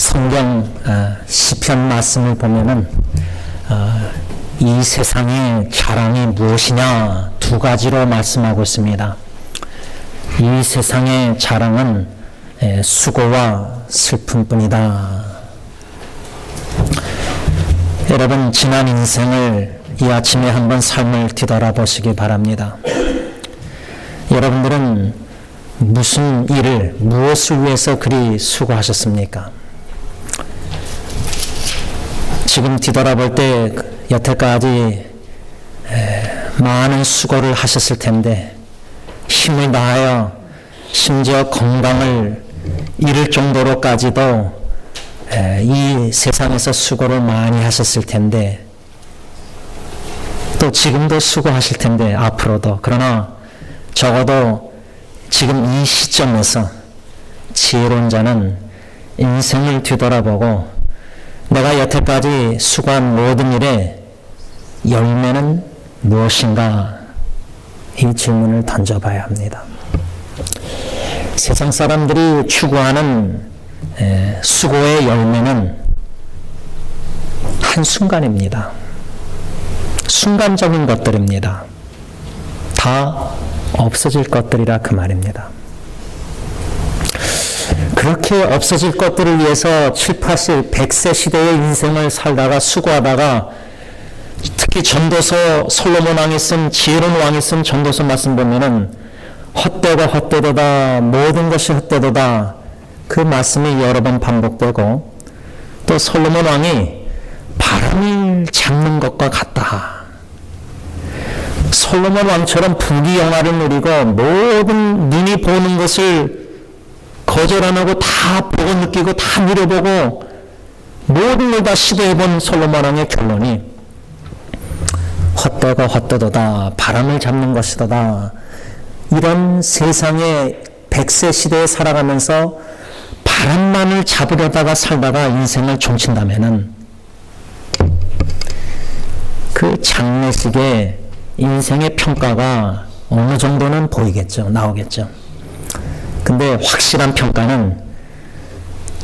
성경 시편 말씀을 보면은 이 세상의 자랑이 무엇이냐 두 가지로 말씀하고 있습니다. 이 세상의 자랑은 수고와 슬픔뿐이다. 여러분, 지난 인생을 이 아침에 한번 삶을 뒤돌아보시기 바랍니다. 여러분들은 무슨 일을, 무엇을 위해서 그리 수고하셨습니까? 지금 뒤돌아볼 때 여태까지 많은 수고를 하셨을 텐데 힘을 다하여 심지어 건강을 잃을 정도로까지도 이 세상에서 수고를 많이 하셨을 텐데 또 지금도 수고하실 텐데 앞으로도. 그러나 적어도 지금 이 시점에서 지혜로운 자는 인생을 뒤돌아보고 내가 여태까지 수고한 모든 일의 열매는 무엇인가, 이 질문을 던져봐야 합니다. 세상 사람들이 추구하는 수고의 열매는 한순간입니다. 순간적인 것들입니다. 다 없어질 것들이라 그 말입니다. 그렇게 없어질 것들을 위해서 7, 80, 100세 시대의 인생을 살다가 수고하다가 특히 전도서 솔로몬 왕이 쓴, 지혜로운 왕이 쓴 전도서 말씀 보면은 헛되고 헛되도다, 모든 것이 헛되도다, 그 말씀이 여러 번 반복되고 또 솔로몬 왕이 바람을 잡는 것과 같다. 솔로몬 왕처럼 부귀영화를 누리고 모든 눈이 보는 것을 거절 안 하고 다 보고 느끼고 다 누려보고 모든 걸 다 시도해본 솔로몬 왕의 결론이 헛되고 헛되도다, 바람을 잡는 것이다. 이런 세상의 100세 시대에 살아가면서 바람만을 잡으려다가 살다가 인생을 종친다면은 그 장례식에 인생의 평가가 어느 정도는 보이겠죠. 나오겠죠. 근데 확실한 평가는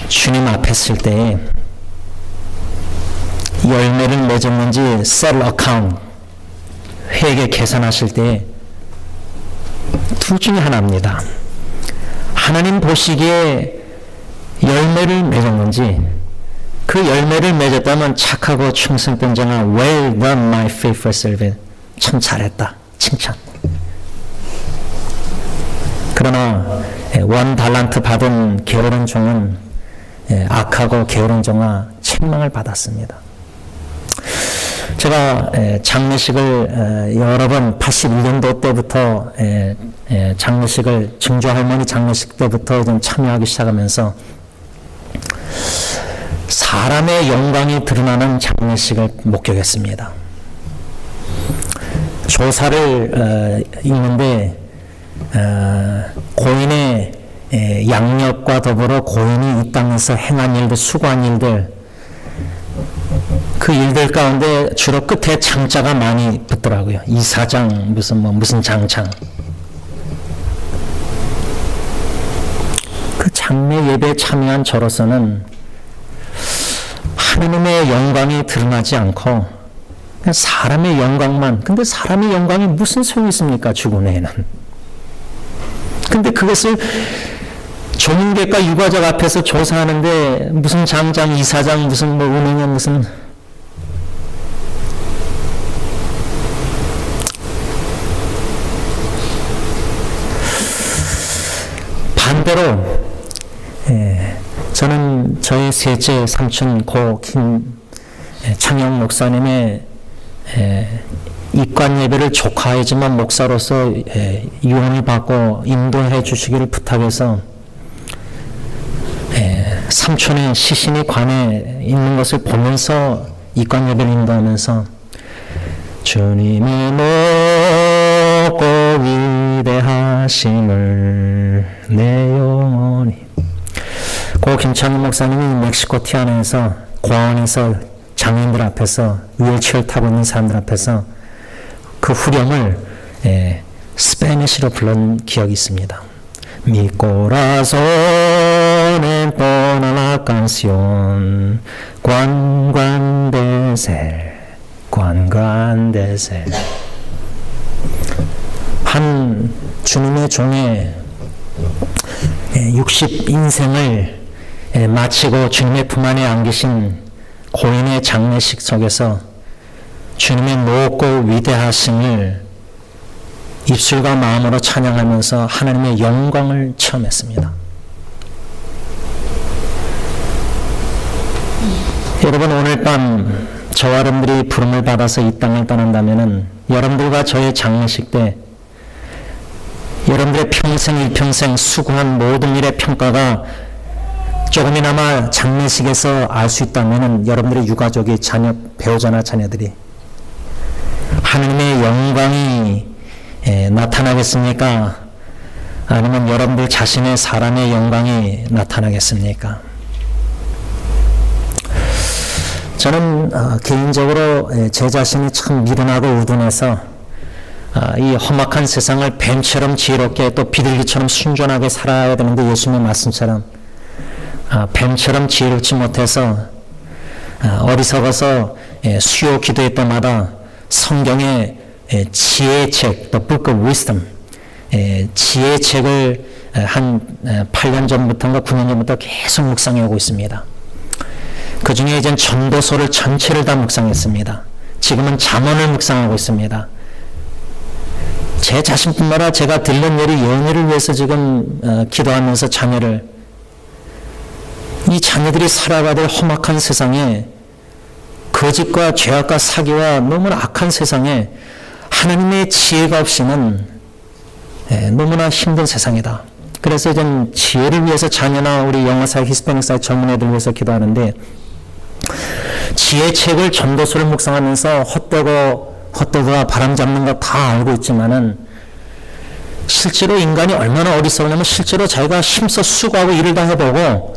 주님 앞에 설 때에 열매를 맺었는지 셀 어카운트, 회계 계산하실 때 둘 중에 하나입니다. 하나님 보시기에 열매를 맺었는지, 그 열매를 맺었다면 착하고 충성된 자가 well done my faithful servant, 참 잘했다, 칭찬. 그러나 원 달란트 받은 게으른 종은, 악하고 게으른 종아 책망을 받았습니다. 제가 장례식을 여러 번 81년도 때부터 장례식을, 증조 할머니 장례식 때부터 좀 참여하기 시작하면서 사람의 영광이 드러나는 장례식을 목격했습니다. 조사를 읽는데 고인의 양력과 더불어 고인이 이 땅에서 행한 일들, 수고한 일들, 그 일들 가운데 주로 끝에 장자가 많이 붙더라고요. 이사장, 무슨 장창. 그 장례 예배에 참여한 저로서는 하나님의 영광이 드러나지 않고 그냥 사람의 영광만, 근데 사람의 영광이 무슨 소용이 있습니까? 죽은 후에는. 근데 그것을 종인객과 유가족 앞에서 조사하는데 무슨 장장, 이사장, 무슨 은행에 무슨, 반대로 저는 저희 셋째 삼촌 고 김창영 목사님의 입관 예배를 조카이지만 목사로서 유언을 받고 인도해 주시기를 부탁해서 삼촌의 시신이 관에 있는 것을 보면서 입관 예배를 인도하면서 주님이 높고 위대하심을 내 영혼이, 고 김창희 목사님이 멕시코 티아나에서 고아원에서 장인들 앞에서 휠체어를 타고 있는 사람들 앞에서 그 후렴을 스페니쉬로 불른 기억이 있습니다. Mi corazón entona la canción, cuán grande es él. 한 주님의 종의 60인생을 마치고 주님의 품 안에 안기신 고인의 장례식 속에서 주님의 높고 위대하심을 입술과 마음으로 찬양하면서 하나님의 영광을 체험했습니다. 여러분, 오늘 밤 저와 여러분들이 부름을 받아서 이 땅을 떠난다면 여러분들과 저의 장례식 때 여러분들의 평생 일평생 수고한 모든 일의 평가가 조금이나마 장례식에서 알 수 있다면 여러분들의 유가족이 자녀, 배우자나 자녀들이 하나님의 영광이 나타나겠습니까? 아니면 여러분들 자신의 사람의 영광이 나타나겠습니까? 저는 개인적으로 제 자신이 참 미련하고 우둔해서 이 험악한 세상을 뱀처럼 지혜롭게 또 비둘기처럼 순전하게 살아야 되는데 예수님의 말씀처럼 뱀처럼 지혜롭지 못해서 어리석어서 수요 기도회 때마다 성경의 지혜의 책, The Book of Wisdom, 지혜의 책을 한 8년 전부터인가 9년 전부터 계속 묵상해 오고 있습니다. 그 중에 이젠 전도서를 전체를 다 묵상했습니다. 지금은 잠언을 묵상하고 있습니다. 제 자신뿐만 아니라 제가 들른 예리 연애를 위해서 지금 기도하면서 이 자녀들이 살아가야 될 험악한 세상에 거짓과 죄악과 사기와 너무나 악한 세상에 하나님의 지혜가 없이는 너무나 힘든 세상이다. 그래서 이제 지혜를 위해서 자녀나 우리 영어사회, 히스패닉사회 젊은 애들 위해서 기도하는데 지혜 책을 전도서를 묵상하면서 헛되고 바람 잡는 거 다 알고 있지만은 실제로 인간이 얼마나 어리석으냐면 실제로 자기가 힘써 수고하고 일을 다 해보고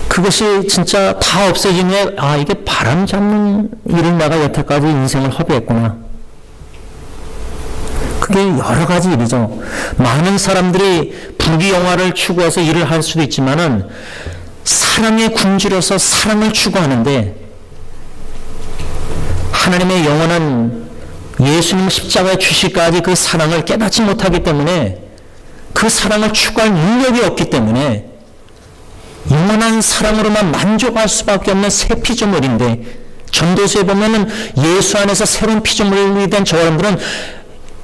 그것이 진짜 다 없어지면 이게 바람 잡는 일을 내가 여태까지 인생을 허비했구나. 그게 여러 가지 일이죠. 많은 사람들이 부귀영화를 추구해서 일을 할 수도 있지만은 사랑에 굶주려서 사랑을 추구하는데 하나님의 영원한 예수님 십자가의 주시까지 그 사랑을 깨닫지 못하기 때문에 그 사랑을 추구할 능력이 없기 때문에 영원한 사랑으로만 만족할 수밖에 없는 새 피조물인데 전도서에 보면은 예수 안에서 새로운 피조물이 된 저 여러분들은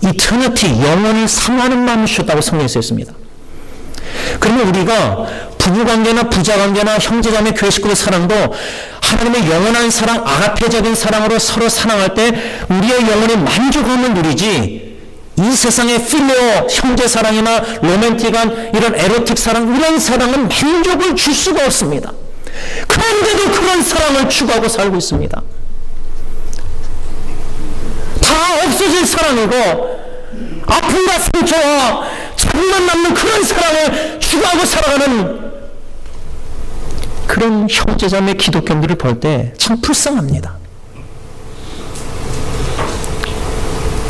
이터니티, 영혼을 사모하는 마음이 주셨다고 성경에서 했습니다. 그러면 우리가 부부관계나 부자관계나 형제자매 교회 식구의 사랑도 하나님의 영원한 사랑, 아가페적인 사랑으로 서로 사랑할 때 우리의 영혼이 만족함을 누리지 이 세상의 필레오, 형제 사랑이나 로맨틱한 이런 에로틱 사랑, 이런 사랑은 만족을 줄 수가 없습니다. 그런데도 그런 사랑을 추구하고 살고 있습니다. 다 없어질 사랑이고 아픔과 상처와 장만 남는 그런 사랑을 추구하고 살아가는 그런 형제자매 기독교인들을 볼 때 참 불쌍합니다.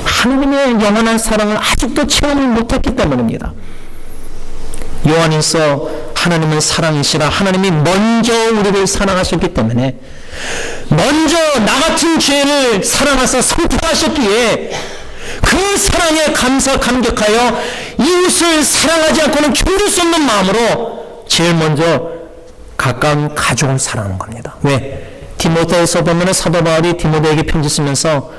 하나님의 영원한 사랑을 아직도 체험을 못했기 때문입니다. 요한일서 하나님은 사랑이시라 하나님이 먼저 우리를 사랑하셨기 때문에 먼저 나 같은 죄를 사랑하사 선택하셨기에 그 사랑에 감격하여 이웃을 사랑하지 않고는 견딜 수 없는 마음으로 제일 먼저 가까운 가족을 사랑하는 겁니다. 왜? 디모데에서 보면 사도 바울이 디모데에게 편지 쓰면서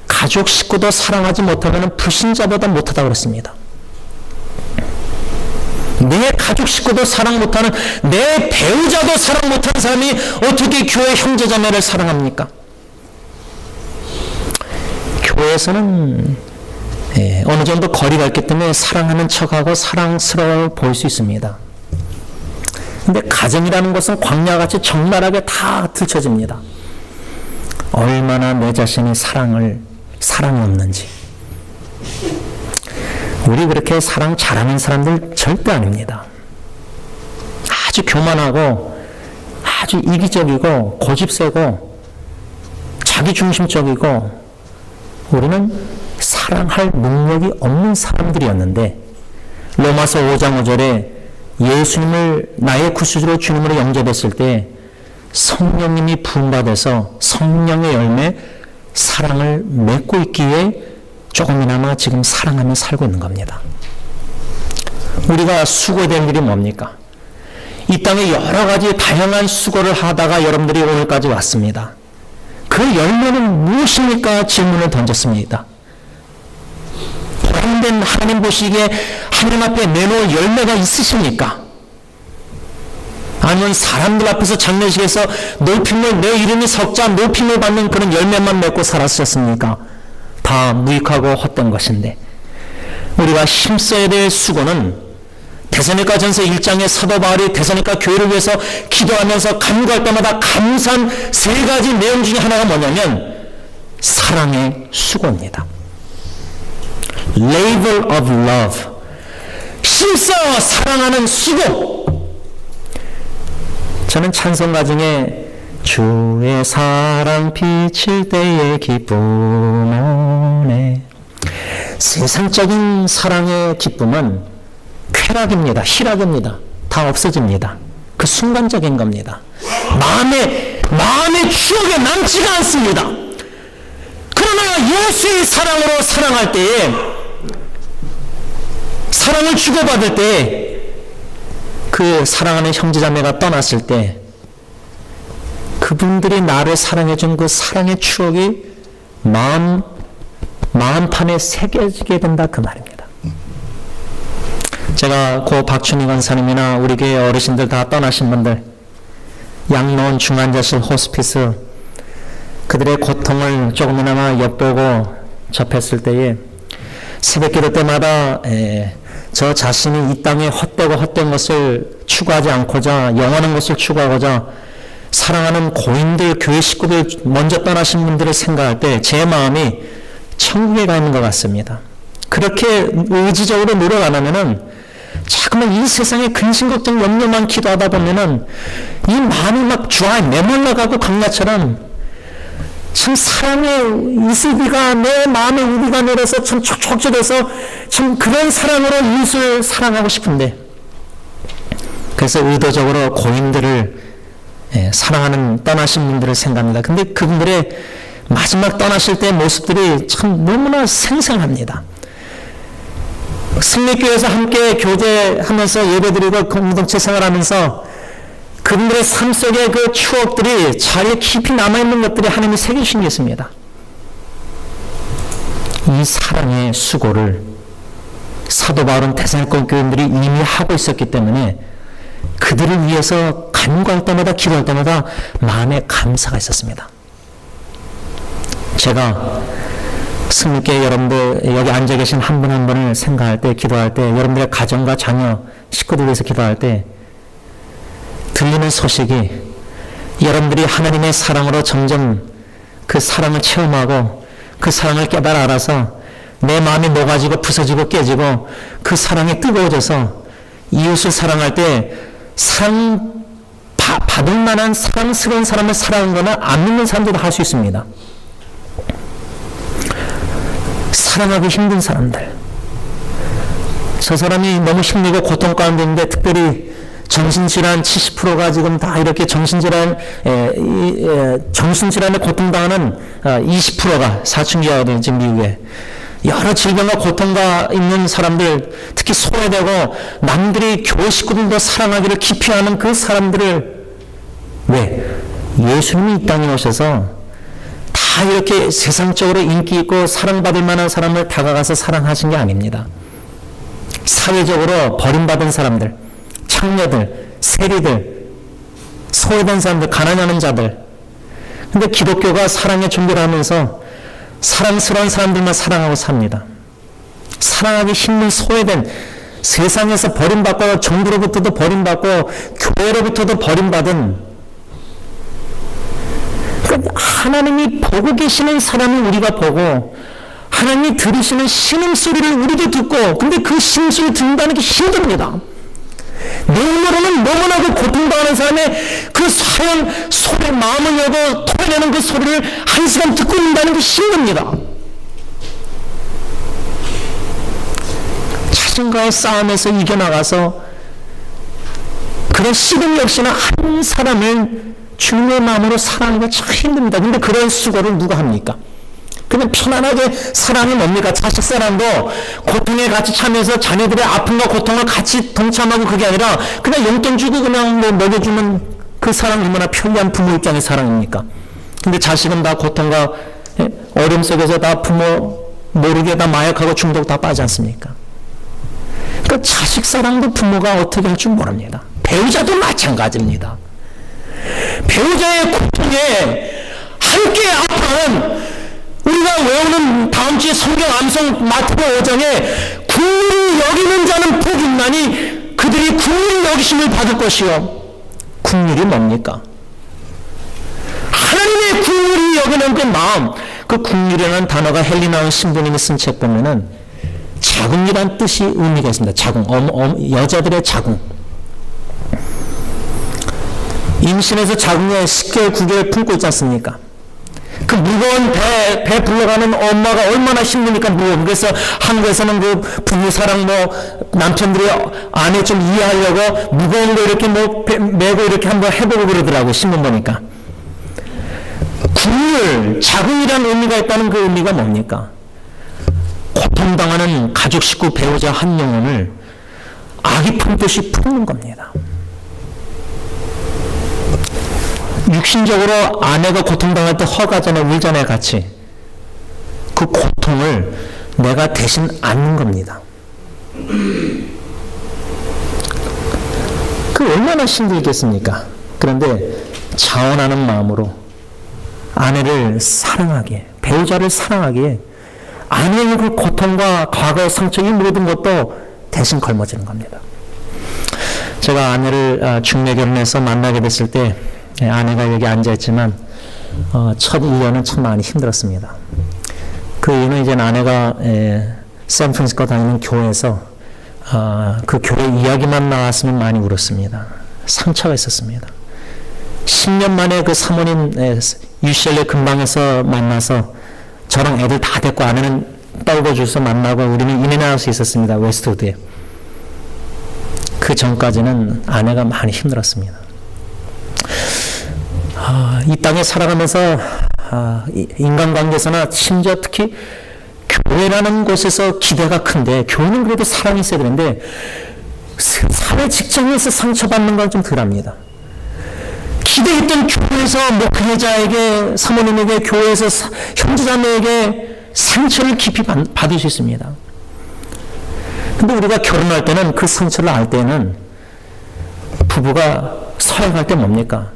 가족 식구도 사랑하지 못하면 불신자보다 못하다고 그랬습니다. 내 가족 식구도 사랑 못하는 내 배우자도 사랑 못하는 사람이 어떻게 교회 형제자매를 사랑합니까? 교회에서는 어느 정도 거리가 있기 때문에 사랑하는 척하고 사랑스러워 보일 수 있습니다. 근데 가정이라는 것은 광야같이 적나라하게 다 들춰집니다. 얼마나 내 자신이 사랑이 없는지. 우리 그렇게 사랑 잘하는 사람들 절대 아닙니다. 아주 교만하고 아주 이기적이고 고집세고 자기중심적이고 우리는 사랑할 능력이 없는 사람들이었는데 로마서 5장 5절에 예수님을 나의 구주로 주님으로 영접했을 때 성령님이 부음받아서 성령의 열매, 사랑을 맺고 있기에 조금이나마 지금 사랑하며 살고 있는 겁니다. 우리가 수고된 일이 뭡니까? 이 땅에 여러 가지 다양한 수고를 하다가 여러분들이 오늘까지 왔습니다. 그 열매는 무엇입니까? 질문을 던졌습니다. 보람된 하나님 보시기에 하나님 앞에 내놓을 열매가 있으십니까? 아니면 사람들 앞에서 장례식에서 높임을, 내 이름이 석자 높임을 받는 그런 열매만 맺고 살았었습니까? 다 무익하고 헛된 것인데, 우리가 힘써야 될 수고는 데살로니가 전서 1장의 사도 바울이 데살로니가 교회를 위해서 기도하면서 간구할 때마다 감사한 세 가지 내용 중에 하나가 뭐냐면 사랑의 수고입니다. Labor of love. 힘써 사랑하는 수고. 저는 찬송가 중에 주의 사랑 비칠 때의 기쁨 오네. 세상적인 사랑의 기쁨은 쾌락입니다. 희락입니다. 다 없어집니다. 그 순간적인 겁니다. 마음의 추억에 남지가 않습니다. 그러나 예수의 사랑으로 사랑할 때에, 사랑을 주고받을 때, 그 사랑하는 형제자매가 떠났을 때 그분들이 나를 사랑해준 그 사랑의 추억이 마음판에 새겨지게 된다, 그 말입니다. 제가 고 박춘희 권사님이나 우리 교회 어르신들 다 떠나신 분들, 양로원 중환자실 호스피스, 그들의 고통을 조금이나마 엿보고 접했을 때에 새벽기도 때마다 저 자신이 이 땅에 헛된 것을 추구하지 않고자, 영원한 것을 추구하고자 사랑하는 고인들, 교회 식구들 먼저 떠나신 분들을 생각할 때 제 마음이 천국에 가 있는 것 같습니다. 그렇게 의지적으로 노력 안 하면은, 자꾸만 이 세상에 근심 걱정 염려만 기도하다 보면은 이 마음이 막 메말라가고 강나처럼 참 사랑의 이슬비가 내 마음에 우비가 내려서 참 촉촉해서 참 그런 사랑으로 이웃을 사랑하고 싶은데, 그래서 의도적으로 고인들을 사랑하는 떠나신 분들을 생각합니다. 근데 그분들의 마지막 떠나실 때의 모습들이 참 너무나 생생합니다. 승리교회에서 함께 교제하면서 예배드리고 공동체 생활하면서 그분들의 삶 속에 그 추억들이 자리에 깊이 남아있는 것들이 하나님이 새기신 게 있습니다. 이 사랑의 수고를 사도 바울은 데살로니가 교인들이 이미 하고 있었기 때문에 그들을 위해서 간구할 때마다 기도할 때마다 마음에 감사가 있었습니다. 제가 승리교회 여러분들 여기 앉아 계신 한 분 한 분을 생각할 때, 기도할 때, 여러분들의 가정과 자녀, 식구들 위해서 기도할 때 들리는 소식이 여러분들이 하나님의 사랑으로 점점 그 사랑을 체험하고 그 사랑을 깨달아 알아서 내 마음이 녹아지고 부서지고 깨지고 그 사랑이 뜨거워져서 이웃을 사랑할 때 사랑 받을 만한 사랑스러운 사람을 사랑하는 거나 안 믿는 사람들도 할 수 있습니다. 사랑하기 힘든 사람들, 저 사람이 너무 힘들고 고통 가운데 있는데, 특별히 정신질환 70%가 지금 다 이렇게 정신질환에 고통당하는 20%가 사춘기가 지금 미국에 여러 질병과 고통과 있는 사람들, 특히 소외되고 남들이 교회 식구들도 사랑하기를 기피하는 그 사람들을, 왜? 예수님이 이 땅에 오셔서 다 이렇게 세상적으로 인기 있고 사랑받을 만한 사람을 다가가서 사랑하신 게 아닙니다. 사회적으로 버림받은 사람들, 창녀들, 세리들, 소외된 사람들, 가난하는 자들. 근데 기독교가 사랑의 종교를 하면서 사랑스러운 사람들만 사랑하고 삽니다. 사랑하기 힘든 소외된, 세상에서 버림받고 정부로부터도 버림받고 교회로부터도 버림받은, 그러니까 하나님이 보고 계시는 사람을 우리가 보고 하나님이 들으시는 신음소리를 우리도 듣고, 근데 그 신음소리를 듣는다는 게 힘듭니다. 내 힘으로는 너무나도 고통당하는 사람의 그 사연 소리, 마음을 열고 토해내는 그 소리를 한 시간 듣고 있는다는 게 힘듭니다. 자신과의 싸움에서 이겨나가서 그런 씨름 역시나 한 사람을 주님의 마음으로 사랑하기가 참 힘듭니다. 근데 그런 수고를 누가 합니까? 그냥 편안하게 사랑이 뭡니까? 자식 사랑도 고통에 같이 참여해서 자녀들의 아픔과 고통을 같이 동참하고 그게 아니라 그냥 용돈 주고 그냥 뭐 먹여주는 그 사랑 얼마나 편리한 부모 입장의 사랑입니까? 근데 자식은 다 고통과 어려움 속에서 다 부모 모르게 다 마약하고 중독 다 빠지지 않습니까? 그러니까 자식 사랑도 부모가 어떻게 할 줄 모릅니다. 배우자도 마찬가지입니다. 배우자의 고통에 함께 아파하는 우리가 외우는 다음 주에 성경 암송 마태복음 5장에 국리를 여기는 자는 복 있나니 그들이 국리를 여기심을 받을 것이요. 국리이 뭡니까? 하나님의 국리를 여기는 그 마음, 그 국리라는 단어가 헬리나온 신부님이 쓴 책 보면은 자궁이란 뜻이 의미가 있습니다. 자궁, 여자들의 자궁. 임신해서 자궁에 10개월, 9개월 품고 있지 않습니까? 그 무거운 배 불러가는 엄마가 얼마나 힘드니까 무거워. 그래서 한국에서는 그 부부 사랑 남편들이 아내 좀 이해하려고 무거운 거 이렇게 메고 이렇게 한번 해보고 그러더라고, 신문 보니까. 국률, 자궁이라는 의미가 있다는 그 의미가 뭡니까? 고통당하는 가족, 식구, 배우자 한 영혼을 아기 품듯이 품는 겁니다. 육신적으로 아내가 고통당할 때 허가잖아요, 울잖아요, 같이. 그 고통을 내가 대신 안는 겁니다. 그 얼마나 힘들겠습니까? 그런데 자원하는 마음으로 아내를 사랑하기에, 배우자를 사랑하기에 아내의 그 고통과 과거의 상처, 이 모든 것도 대신 걸머지는 겁니다. 제가 아내를 중매 결혼해서 만나게 됐을 때 아내가 여기 앉아있지만 첫 1년은 참 많이 힘들었습니다. 그 이유는 이제 아내가 샌프란시스코 다니는 교회에서 그 교회 이야기만 나왔으면 많이 울었습니다. 상처가 있었습니다. 10년 만에 그 사모님 UCLA 근방에서 만나서 저랑 애들 다 데리고 아내는 떨궈줘서 만나고 우리는 인앤아웃에 있었습니다. 웨스트우드에. 그 전까지는 아내가 많이 힘들었습니다. 이 땅에 살아가면서 인간관계에서나 심지어 특히 교회라는 곳에서 기대가 큰데, 교회는 그래도 사랑이 있어야 되는데 사회 직장에서 상처받는 건 좀 덜합니다. 기대했던 교회에서 목회자에게, 사모님에게, 교회에서 형제자매에게 상처를 깊이 받을 수 있습니다. 근데 우리가 결혼할 때는 그 상처를 알 때는 부부가 서약할 때 뭡니까?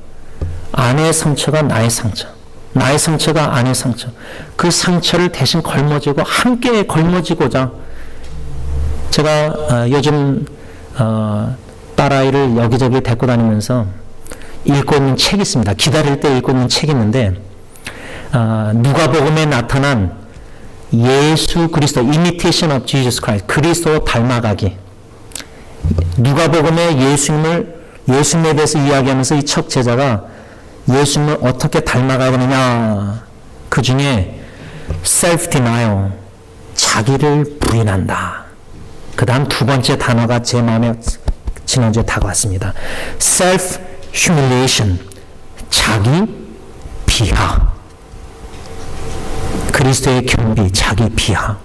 아내의 상처가 나의 상처, 나의 상처가 아내의 상처, 그 상처를 대신 걸머지고 함께 걸머지고자. 제가 요즘 딸아이를 여기저기 데리고 다니면서 읽고 있는 책이 있습니다. 기다릴 때 읽고 있는 책이 있는데 누가복음에 나타난 예수 그리스도, Imitation of Jesus Christ, 그리스도 닮아가기. 누가복음의 예수님에 대해서 이야기하면서 이 첫 제자가 예수님을 어떻게 닮아가야 되느냐, 그 중에 self-denial, 자기를 부인한다. 그 다음 두 번째 단어가 제 마음에 지난주에 다가왔습니다. self-humiliation, 자기 비하. 그리스도의 겸비, 자기 비하.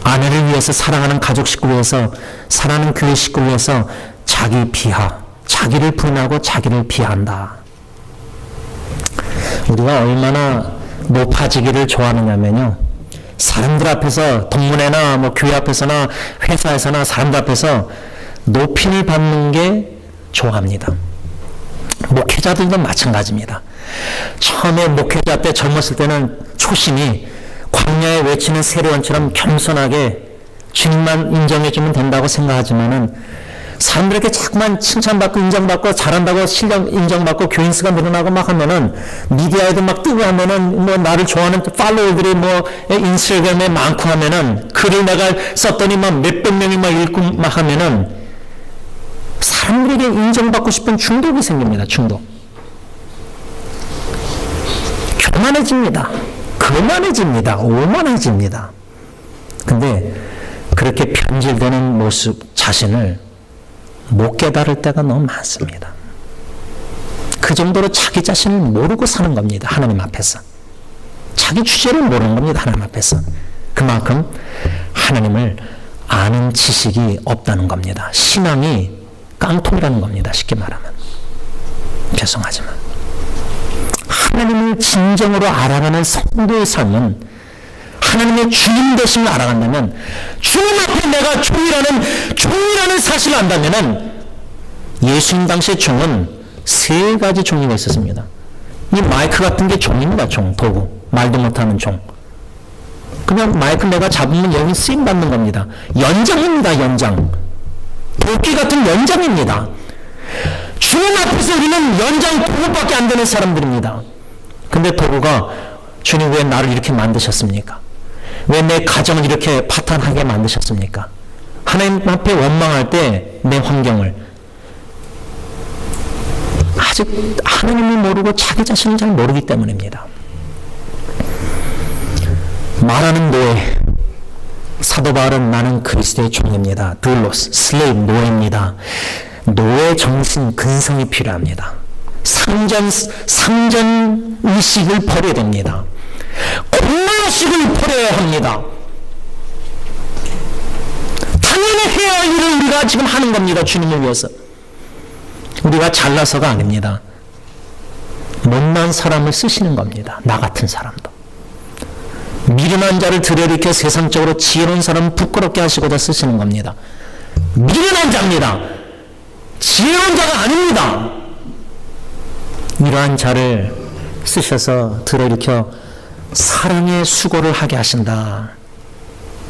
아내를 위해서, 사랑하는 가족 식구를 위해서, 사랑하는 교회 식구를 위해서 자기 비하, 자기를 부인하고 자기를 비한다. 우리가 얼마나 높아지기를 좋아하느냐면요, 사람들 앞에서, 동문회나 교회 앞에서나 회사에서나 사람들 앞에서 높임을 받는 게 좋아합니다. 목회자들도 마찬가지입니다. 처음에 목회자 때 젊었을 때는 초심이 광야에 외치는 세례원처럼 겸손하게 주님만 인정해주면 된다고 생각하지만은, 사람들에게 자꾸만 칭찬받고 인정받고 잘한다고 실력 인정받고 교인수가 늘어나고 막 하면은, 미디어에도 막 뜨고 하면은, 나를 좋아하는 팔로워들이 인스타그램에 많고 하면은, 글을 내가 썼더니 막 몇백 명이 막 읽고 막 하면은 사람들에게 인정받고 싶은 중독이 생깁니다. 중독. 교만해집니다. 거만해집니다. 오만해집니다. 근데 그렇게 변질되는 모습 자신을 못 깨달을 때가 너무 많습니다. 그 정도로 자기 자신을 모르고 사는 겁니다. 하나님 앞에서. 자기 주제를 모르는 겁니다. 하나님 앞에서. 그만큼 하나님을 아는 지식이 없다는 겁니다. 신앙이 깡통이라는 겁니다. 쉽게 말하면. 죄송하지만. 하나님을 진정으로 알아가는 성도의 삶은 하나님의 주님 되심을 알아간다면, 주님 앞에 내가 종이라는 사실을 안다면, 예수님 당시의 종은 세 가지 종류가 있었습니다. 이 마이크 같은 게 종입니다. 도구. 말도 못하는 종. 그냥 마이크 내가 잡으면 여기 쓰임 받는 겁니다. 연장입니다. 연장. 도끼 같은 연장입니다. 주님 앞에서 우리는 연장 도구밖에 안 되는 사람들입니다. 근데 도구가, 주님 왜 나를 이렇게 만드셨습니까? 왜 내 가정을 이렇게 파탄하게 만드셨습니까? 하나님 앞에 원망할 때 내 환경을, 아직 하나님을 모르고 자기 자신을 잘 모르기 때문입니다. 말하는 노예. 사도 바울은 나는 그리스도의 종입니다. 둘로스, 슬레이브, 노예입니다. 노예 정신, 근성이 필요합니다. 상전 의식을 버려야 됩니다. 공로식을 버려야 합니다. 당연히 해야 할 일을 우리가 지금 하는 겁니다. 주님을 위해서. 우리가 잘나서가 아닙니다. 못난 사람을 쓰시는 겁니다. 나 같은 사람도. 미련한 자를 들여일으켜 세상적으로 지혜로운 사람을 부끄럽게 하시고자 쓰시는 겁니다. 미련한 자입니다. 지혜로운 자가 아닙니다. 이러한 자를 쓰셔서 들여일으켜 사랑의 수고를 하게 하신다.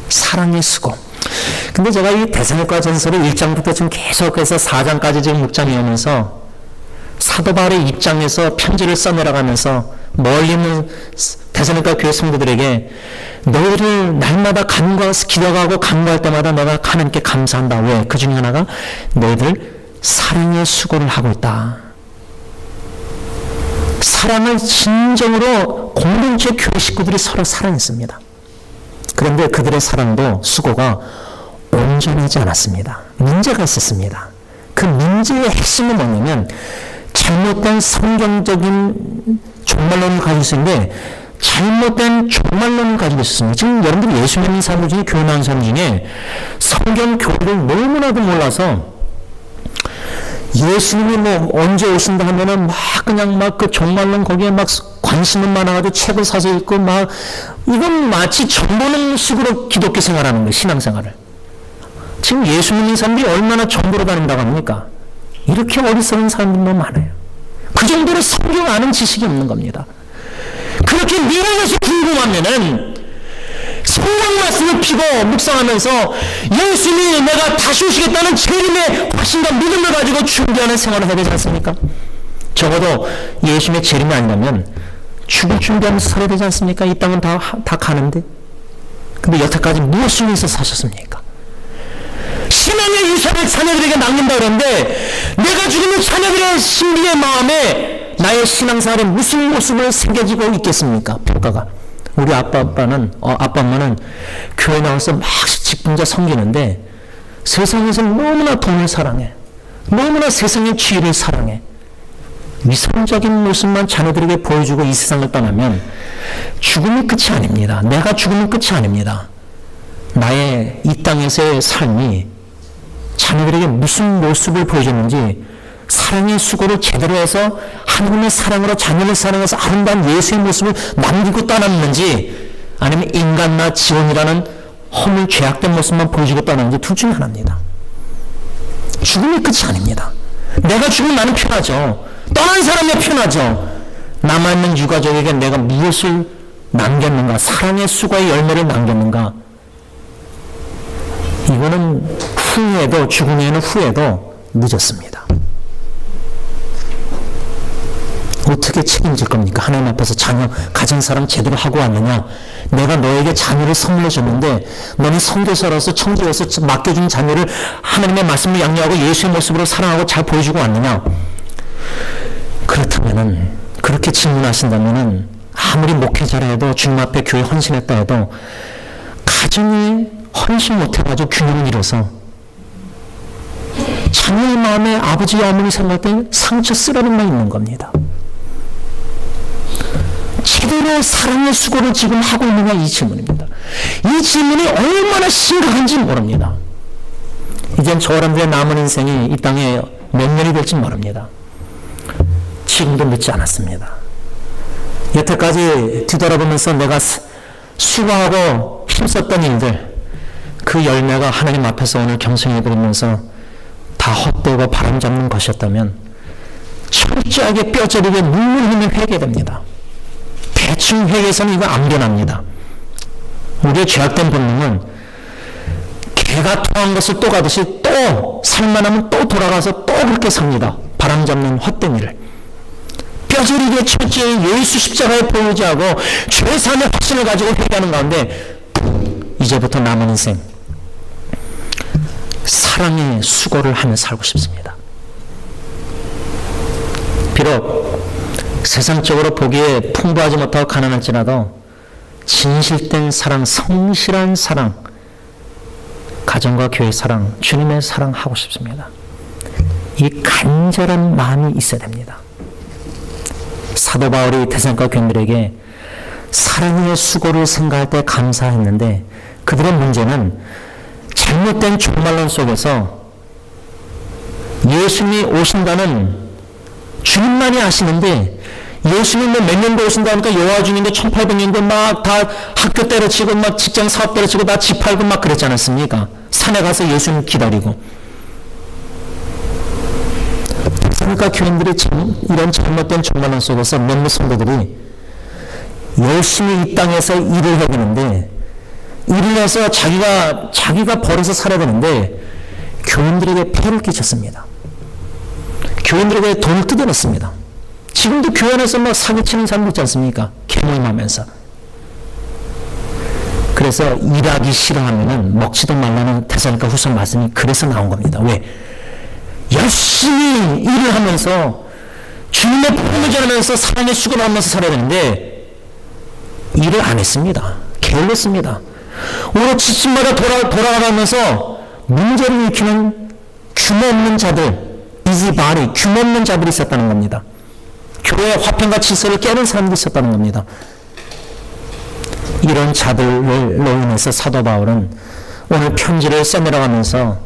사랑의 수고. 근데 제가 이 데살로니가 전서를 1장부터 지금 계속해서 4장까지 지금 묵상해 오면서 사도 바울의 입장에서 편지를 써내려가면서 멀리 있는 데살로니가 교회 성도들에게 너희를 날마다 기도하고 간구할 때마다 내가 하나님께 감사한다. 왜? 그 중에 하나가 너희들 사랑의 수고를 하고 있다. 사랑을 진정으로 공동체 교회 식구들이 서로 사랑했습니다. 그런데 그들의 사랑도 수고가 온전하지 않았습니다. 문제가 있었습니다. 그 문제의 핵심은 뭐냐면 잘못된 성경적인 종말론을 가지고 있었는데 잘못된 종말론을 가지고 있었습니다. 지금 여러분들이 예수 믿는 사람 중에 교회 나온 사람 중에 성경 교리를 너무나도 몰라서 예수님이 언제 오신다 하면은 그냥 그 종말론 거기에 관심은 많아가지고 책을 사서 읽고 이건 마치 정보는 식으로 기독교 생활하는 거예요. 신앙생활을. 지금 예수 믿는 사람들이 얼마나 정보로 다닌다고 합니까? 이렇게 어리석은 사람들이 너무 많아요. 그 정도로 성경 아는 지식이 없는 겁니다. 그렇게 미련해서 궁금하면은 성경 말씀을 피고 묵상하면서 예수님이 내가 다시 오시겠다는 재림의 확신과 믿음을 가지고 준비하는 생활을 해야 되지 않습니까? 적어도 예수님의 재림이 아니라면 죽을 준비하면서 살아야 되지 않습니까? 이 땅은 다 가는데. 근데 여태까지 무엇을 위해서 사셨습니까? 신앙의 유산을 자녀들에게 남긴다 그러는데 내가 죽으면 자녀들의 신비의 마음에 나의 신앙생활에 무슨 모습을 새겨지고 있겠습니까? 평가가. 우리 아빠 엄마는 교회 나와서 막 직분자 섬기는데 세상에서 너무나 돈을 사랑해. 너무나 세상의 지혜를 사랑해. 위선적인 모습만 자녀들에게 보여주고 이 세상을 떠나면 죽음이 끝이 아닙니다. 내가 죽으면 끝이 아닙니다. 나의 이 땅에서의 삶이 자녀들에게 무슨 모습을 보여줬는지 사랑의 수고를 제대로 해서 하나님의 사랑으로 자녀를 사랑해서 아름다운 예수의 모습을 남기고 떠났는지 아니면 인간나 지원이라는 허물 죄악된 모습만 보여주고 떠났는지 둘 중에 하나입니다. 죽음이 끝이 아닙니다. 내가 죽으면 나는 편하죠. 떠난 사람이 편하죠. 남아있는 유가족에게 내가 무엇을 남겼는가, 사랑의 수고의 열매를 남겼는가, 이거는 후에도, 죽음에는 후에도 늦었습니다. 어떻게 책임질 겁니까? 하나님 앞에서 자녀, 가정사랑 제대로 하고 왔느냐? 내가 너에게 자녀를 선물해 줬는데 너는 선교사로서 청지에서 맡겨준 자녀를 하나님의 말씀을 양육하고 예수의 모습으로 사랑하고 잘 보여주고 왔느냐? 그렇다면은, 그렇게 질문하신다면은 아무리 목회자라 해도 주님 앞에 교회 헌신했다 해도 가정이 헌신 못해가지고 균형을 잃어서 자녀의 마음에 아버지와 어머니 생각할 때 상처 쓰라림만 있는 겁니다. 제대로 사랑의 수고를 지금 하고 있느냐, 이 질문입니다. 이 질문이 얼마나 심각한지 모릅니다. 이젠 저 사람들의 남은 인생이 이 땅에 몇 년이 될지 모릅니다. 지금도 늦지 않았습니다. 여태까지 뒤돌아보면서 내가 수고하고 힘썼던 일들, 그 열매가 하나님 앞에서 오늘 겸손히 드리면서 다 헛되고 바람잡는 것이었다면 철저하게 뼈저리게 눈물 흘리며 회개됩니다. 대충 회개해서는 이거 안 변합니다. 우리의 죄악된 본능은 개가 토한 것을 또 가듯이 또 살만하면 또 돌아가서 또 그렇게 삽니다. 바람잡는 헛된 일을. 뼈저리게 철저히 예수 십자가에 보유지하고 죄사함의 확신을 가지고 회개하는 가운데 이제부터 남은 인생 사랑의 수고를 하며 살고 싶습니다. 비록 세상적으로 보기에 풍부하지 못하고 가난할지라도 진실된 사랑, 성실한 사랑, 가정과 교회 사랑, 주님의 사랑 하고 싶습니다. 이 간절한 마음이 있어야 됩니다. 사도 바울이 데살로니가 교인들에게 사랑의 수고를 생각할 때 감사했는데 그들의 문제는 잘못된 종말론 속에서 예수님이 오신다는 주님만이 아시는데 예수님은 몇 년도 오신다니까 여호와 주님도 1800년도 막 다 학교 때려치고 막 직장 사업 때려치고 다 집 팔고 막 그랬지 않았습니까? 산에 가서 예수님 기다리고. 그러니까 교인들이 이런 잘못된 종말론 속에서 몇몇 성도들이 열심히 이 땅에서 일을 해야 되는데 일을 해서 자기가 벌어서 살아야 되는데 교인들에게 폐를 끼쳤습니다. 교인들에게 돈을 뜯어냈습니다. 지금도 교회 안에서 막 사기치는 사람 있지 않습니까? 개모임하면서. 그래서 일하기 싫어하면은 먹지도 말라는 데살로니가 후서 말씀이 그래서 나온 겁니다. 왜? 열심히 일을 하면서 주님의 복음을 전하면서 사랑의 수고를 하면서 살아야 되는데 일을 안 했습니다. 게을렀습니다. 오늘 지침마다 돌아가면서 문제를 일으키는 규모 없는 자들, 이지바리, 규모 없는 자들이 있었다는 겁니다. 교회의 화평과 질서를 깨는 사람들이 있었다는 겁니다. 이런 자들로 인해서 사도 바울은 오늘 편지를 써내려가면서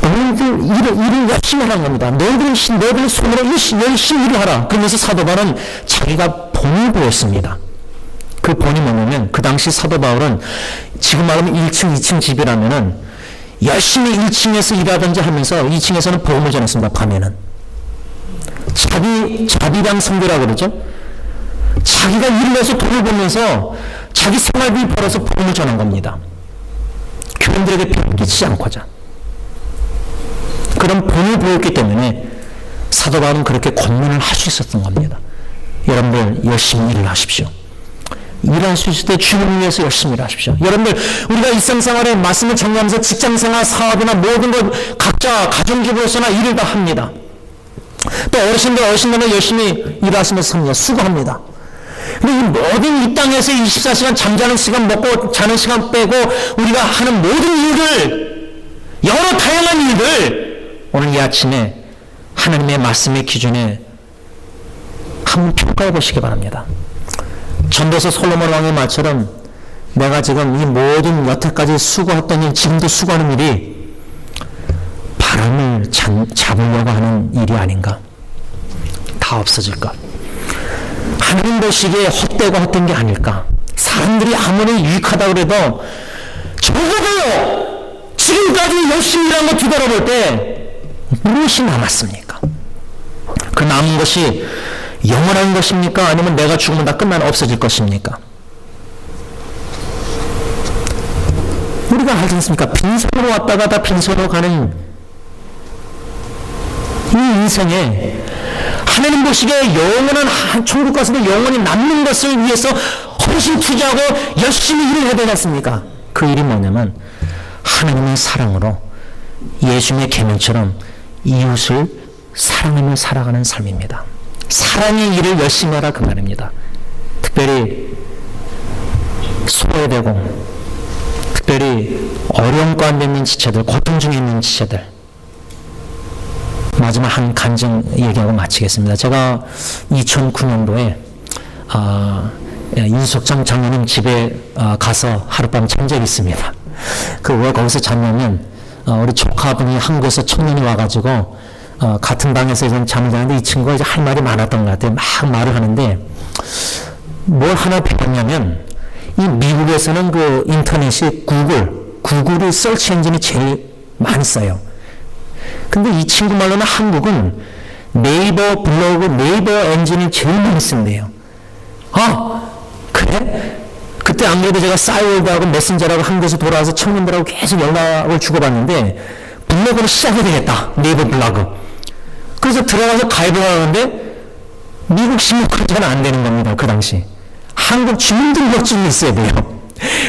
너희들 일을 열심히 하라는 겁니다. 너희들 손으로 열심히 일을 하라. 그러면서 사도 바울은 자기가 본을 보였습니다. 그 본이 뭐냐면 그 당시 사도 바울은 지금 말하면 1층, 2층 집이라면은 열심히 1층에서 일하든지 하면서 2층에서는 복음을 전했습니다. 밤에는. 자비랑 성교라고 그러죠. 자기가 일을 해서 돈을 벌면서 자기 생활비 벌어서 복음을 전한 겁니다. 교인들에게 피를 끼치지 않고자. 그런 본을 보였기 때문에 사도 바울은 그렇게 권면을 할 수 있었던 겁니다. 여러분들 열심히 일을 하십시오. 일할 수 있을 때 주님을 위해서 열심히 일하십시오. 여러분들 우리가 일상생활에 말씀을 정리하면서 직장생활, 사업이나 모든 것 각자 가정기부에서나 일을 다 합니다. 또 어르신들은 열심히 일하시면서 삽니다. 수고합니다. 근데 이 모든 이 땅에서 24시간 잠자는 시간, 먹고 자는 시간 빼고 우리가 하는 모든 일들, 여러 다양한 일들 오늘 이 아침에 하나님의 말씀의 기준에 한번 평가해 보시기 바랍니다. 전도서 솔로몬 왕의 말처럼 내가 지금 이 모든 여태까지 수고했던 일, 지금도 수고하는 일이 바람을 잡으려고 하는 일이 아닌가? 다 없어질 것. 하나님 보시기에 헛되고 헛된 게 아닐까? 사람들이 아무리 유익하다고 해도 적어도요, 지금까지 열심히 일한 거 뒤돌아볼 때 무엇이 남았습니까? 그 남은 것이 영원한 것입니까? 아니면 내가 죽으면 다 끝나는 없어질 것입니까? 우리가 알지 않습니까? 빈손으로 왔다가 다 빈손으로 가는 이 인생에 하나님 보시기에 영원한 천국 가서도 영원히 남는 것을 위해서 헌신 투자하고 열심히 일을 해야 되지 않습니까? 그 일이 뭐냐면 하나님의 사랑으로 예수님의 계명처럼 이웃을 사랑하며 살아가는 삶입니다. 사랑의 일을 열심히 하라 그 말입니다. 특별히 소외되고 특별히 어려운 가운데 있는 지체들, 고통 중에 있는 지체들. 마지막 한 간증 얘기하고 마치겠습니다. 제가 2009년도에 윤석장 장로님 집에 가서 하룻밤 잔 적이 있습니다. 왜 거기서 잤냐면 우리 조카분이 한국에서 청년이 와가지고 같은 방에서 이제 잠을 자는데 이 친구가 이제 할 말이 많았던 것 같아요. 막 말을 하는데 뭘 하나 배웠냐면 이 미국에서는 그 인터넷이 구글이 서치 엔진이 제일 많이 써요. 근데 이 친구 말로는 한국은 네이버 블로그, 네이버 엔진이 제일 많이 쓴대요. 그래? 그때 안 그래도 제가 싸이월드하고 메신저라고 한국에서 돌아와서 청년들하고 계속 연락을 주고받는데 블로그를 시작해야 되겠다. 네이버 블로그. 그래서 들어가서 가입을 하는데 미국 신문까지는 안 되는 겁니다. 그 당시. 한국 주민등록증이 있어야 돼요.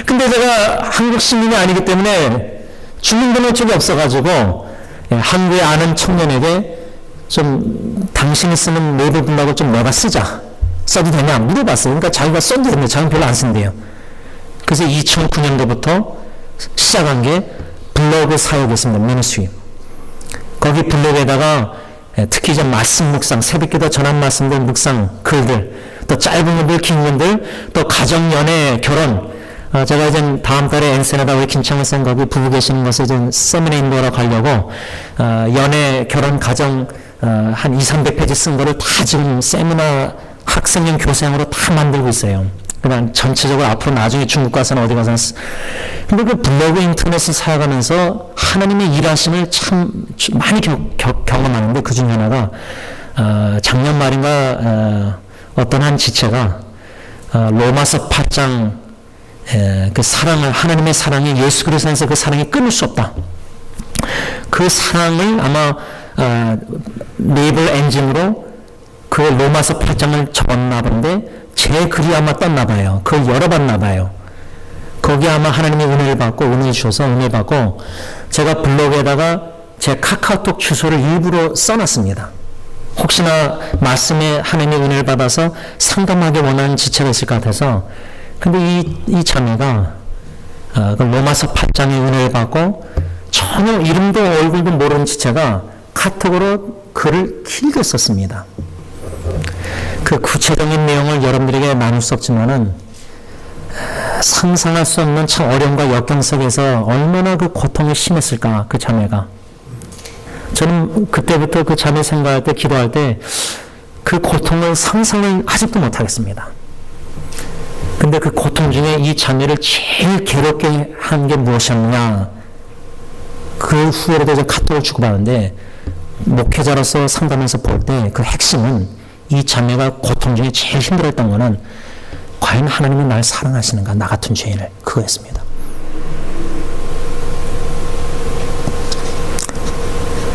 근데 제가 한국 시민이 아니기 때문에 주민등록증이 없어가지고 한국에 아는 청년에게 좀 당신이 쓰는 네이버 블로그 좀 내가 써도 되냐 물어봤어요. 그러니까 자기가 써도 되는데 자기는 별로 안 쓴대요. 그래서 2009년도부터 시작한 게 블로그 사역이었습니다. 미니스트리. 거기 블로그에다가 특히 이제 말씀 묵상, 새벽기도 전한 말씀들 묵상 글들, 또 짧은 분들, 긴 분들, 또 가정, 연애, 결혼. 제가 이제 다음 달에 엔세나다 우리 김창호 쌤 거기 부부 계시는 것을 좀 세미나 인도하러 가려고 연애, 결혼, 가정 한 200~300페이지 쓴 거를 다 지금 세미나 학생용 교사용으로 다 만들고 있어요. 그냥 전체적으로 앞으로 나중에 중국 가서는 어디 가서는 근데 그 블로그 인터넷을 사용하면서 하나님의 일하심을 참 많이 경험하는데 그 중에 하나가 작년 말인가 어떤 한 지체가 로마서 8장 그 사랑을 하나님의 사랑이 예수 그리스도 안에서 그 사랑이 끊을 수 없다. 그 사랑을 아마 네이버 엔진으로 그 로마서 8장을 적었나 본데 제 글이 아마 떴나 봐요. 그걸 열어봤나 봐요. 거기 아마 하나님의 은혜를 받고 은혜 주셔서 은혜 받고 제가 블로그에다가 제 카카오톡 주소를 일부러 써놨습니다. 혹시나 말씀에 하나님의 은혜를 받아서 상담하기 원하는 지체가 있을 것 같아서 근데 이 자매가 그 로마서 8장의 은혜를 받고 전혀 이름도 얼굴도 모르는 지체가 카톡으로 글을 길게 썼습니다. 그 구체적인 내용을 여러분들에게 나눌 수 없지만은 상상할 수 없는 참 어려움과 역경 속에서 얼마나 그 고통이 심했을까 그 자매가. 저는 그때부터 그 자매 생각할 때 기도할 때 그 고통을 상상을 아직도 못하겠습니다. 근데 그 고통 중에 이 자매를 제일 괴롭게 한 게 무엇이었느냐. 그 후에도 이제 카톡을 주고받는데 목회자로서 상담해서 볼 때 그 핵심은 이 자매가 고통 중에 제일 힘들었던 거는 과연 하나님이 날 사랑하시는가 나 같은 죄인을 그거였습니다.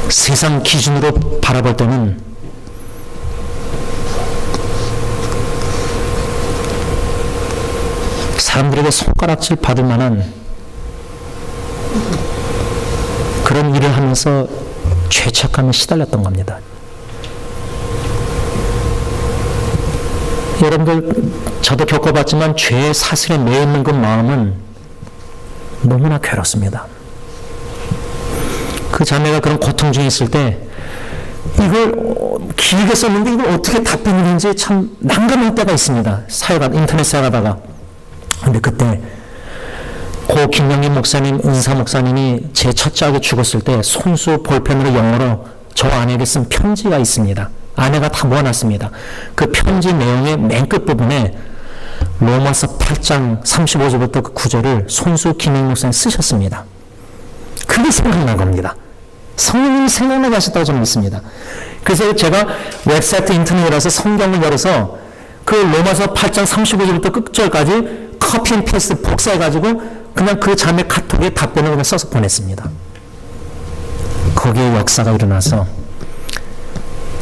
세상 기준으로 바라볼 때는 사람들에게 손가락질 받을 만한 그런 일을 하면서 죄책감에 시달렸던 겁니다. 여러분들 저도 겪어봤지만 죄의 사슬에 매이는 그 마음은 너무나 괴롭습니다. 그 자매가 그런 고통 중에 있을 때 이걸 길게 썼는데 이걸 어떻게 답변하는지 참 난감할 때가 있습니다. 인터넷 사용하다가. 근데 그때 고 김영림 목사님, 은사 목사님이 제 첫째 아기 죽었을 때 손수 볼펜으로 영어로 저 아내에게 쓴 편지가 있습니다. 아내가 다 모아놨습니다. 그 편지 내용의 맨 끝부분에 로마서 8장 35절부터 그 구절을 손수 김영림 목사님 쓰셨습니다. 그게 생각난 겁니다. 성령님이 생각나게 하셨다고 저는 믿습니다. 그래서 제가 웹사이트 인터넷이라서 성경을 열어서 그 로마서 8장 35절부터 끝절까지 커피 앤 페이스트 복사해가지고 그냥 그 자매 카톡에 답변을 그냥 써서 보냈습니다. 거기에 역사가 일어나서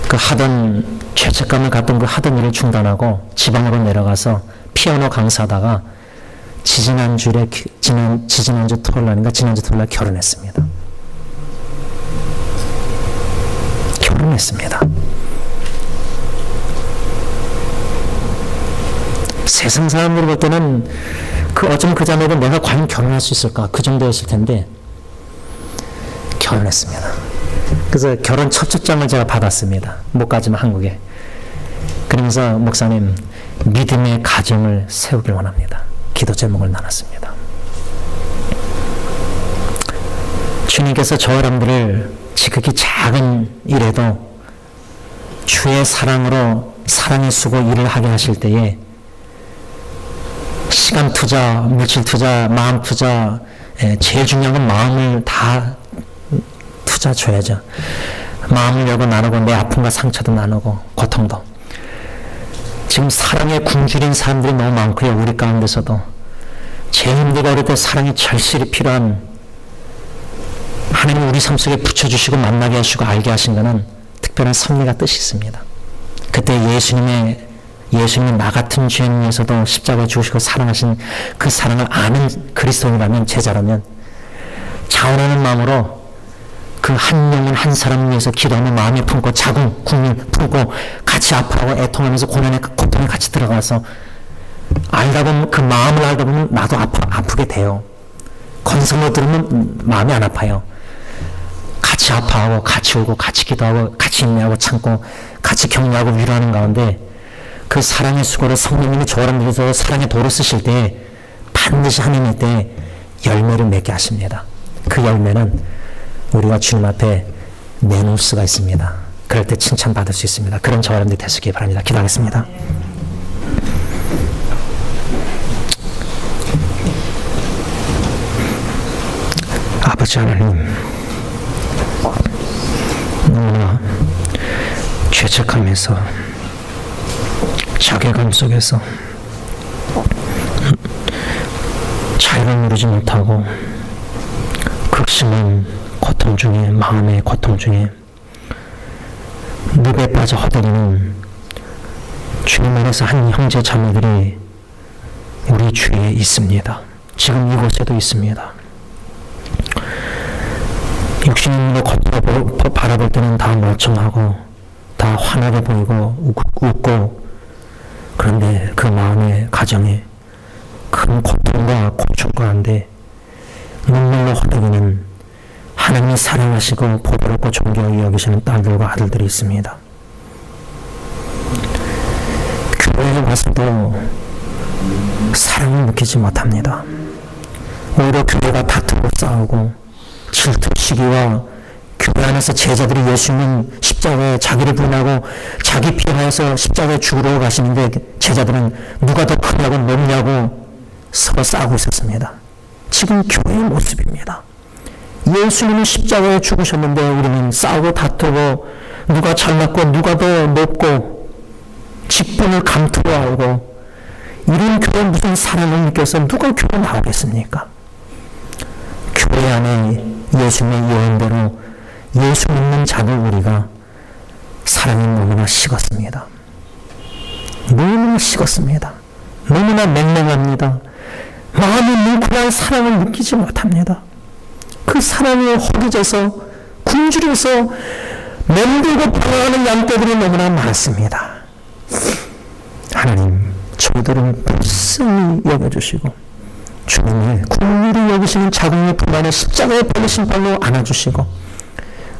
그 하던 죄책감을 갖던 그 하던 일을 중단하고 지방으로 내려가서 피아노 강사하다가 지지난주 토요일날인가 지난주 토요일날 결혼했습니다. 결혼했습니다. 세상 사람들이 볼 때는 어쩜 그 자매도 내가 과연 결혼할 수 있을까? 그 정도였을 텐데, 결혼했습니다. 그래서 결혼 첩첩장을 제가 받았습니다. 못 가지만 한국에. 그러면서 목사님, 믿음의 가정을 세우길 원합니다. 기도 제목을 나눴습니다. 주님께서 저 여러분들을 지극히 작은 일에도 주의 사랑으로 사랑의 수고 일을 하게 하실 때에 시간 투자, 물질 투자, 마음 투자, 제일 중요한 건 마음을 다 투자 줘야죠. 마음을 열고 나누고 내 아픔과 상처도 나누고 고통도. 지금 사랑에 굶주린 사람들이 너무 많고요. 우리 가운데서도 제일 힘들고 어릴 때 사랑이 절실히 필요한 하나님 우리 삶 속에 붙여주시고 만나게 하시고 알게 하신 것은 특별한 섭리가 뜻이 있습니다. 그때 예수님이 나 같은 죄인 위해서도 십자가에 죽으시고 사랑하신 그 사랑을 아는 그리스도인이라면, 제자라면 자원하는 마음으로 그 한 영혼 한 사람을 위해서 기도하며 마음에 품고 자궁, 국민 품고 같이 아파하고 애통하면서 고통에 같이 들어가서 알다 보면, 그 마음을 알다 보면 나도 아프게 돼요. 건성으로 들으면 마음이 안 아파요. 같이 아파하고 같이 울고 같이 기도하고 같이 인내하고 참고 같이 격려하고 위로하는 가운데 그 사랑의 수고를 성령님이 저 사람들에서 사랑의 도를 쓰실 때 반드시 하나님 때 열매를 맺게 하십니다. 그 열매는 우리가 주님 앞에 내놓을 수가 있습니다. 그럴 때 칭찬받을 수 있습니다. 그런 저 여러분들이 되시기 바랍니다. 기도하겠습니다. 아버지 하나님, 너무나 죄책감에서 자괴감 속에서 자유를 누리지 못하고 극심한 고통 중에, 마음의 고통 중에 늪에 빠져 허덕이는 주님 안에서 한 형제 자매들이 우리 주위에 있습니다. 지금 이곳에도 있습니다. 육신으로 겉으로 바라볼 때는 다 멀쩡하고 다 환하게 보이고 웃고, 그런데 그 마음의 가정에 큰 고통과 고충 가운데 눈물로 허덕이는 하나님이 사랑하시고 보배롭고 존경히 여기시는 딸들과 아들들이 있습니다. 교회에 와서도 사랑을 느끼지 못합니다. 오히려 교회가 다투고 싸우고 질투, 시기와 교회 안에서 제자들이 예수님 십자가에 자기를 부인하고 자기 피하여서 십자가에 죽으러 가시는데 제자들은 누가 더 크냐고 높냐고 서로 싸우고 있었습니다. 지금 교회의 모습입니다. 예수님은 십자가에 죽으셨는데 우리는 싸우고 다투고 누가 잘났고 누가 더 높고 직분을 감투하고 이런 교회 무슨 사랑을 느껴서 누가 교회 나오겠습니까? 교회 안에 예수님의 예언대로 예수 믿는 자들 우리가 사랑이 너무나 식었습니다. 너무나 식었습니다. 너무나 맹맹합니다. 마음이 뭉클한 사랑을 느끼지 못합니다. 그 사랑에 허기져서 굶주려서 맴돌고 방황하는 양떼들이 너무나 많습니다. 하나님, 저희들을 불쌍히 여겨주시고 주님의 국리를 여기시는 자궁의 품 안에 십자가의 벌리신 발로 안아주시고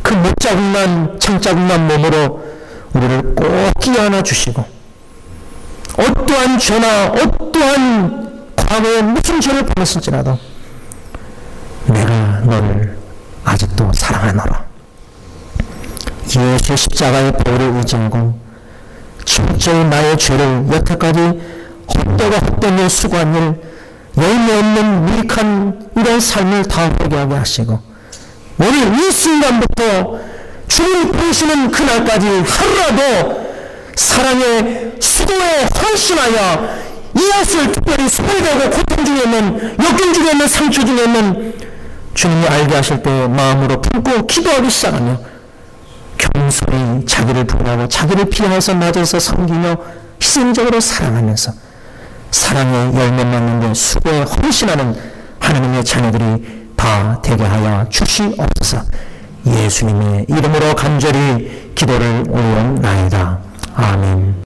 그 못자국난 창자국난 몸으로 우리를 꼭 끼어안아 주시고 어떠한 죄나 어떠한 과거에 무슨 죄를 범했을지라도 내가 너를 아직도 사랑하노라. 예수의 십자가의 보혈을 의지하고 철저히 나의 죄를 여태까지 헛되고 헛된 일 수고한 일 열매 없는 무익한 이런 삶을 다 회개하게 하시고 오늘 이 순간부터 주님 보시는 그날까지 하루라도 사랑의 수고에 헌신하여 이웃을 특별히 소외되고 고통 중에 있는 역경 중에 있는 상처 중에 있는 주님이 알게 하실 때 마음으로 품고 기도하기 시작하며 겸손히 자기를 부인하고 자기를 피하여서 낮에서 섬기며 희생적으로 사랑하면서 사랑의 열매 맺는 데 수고에 헌신하는 하나님의 자녀들이 다 되게 하여 주시옵소서. 예수님의 이름으로 간절히 기도를 올려옵나이다. 아멘.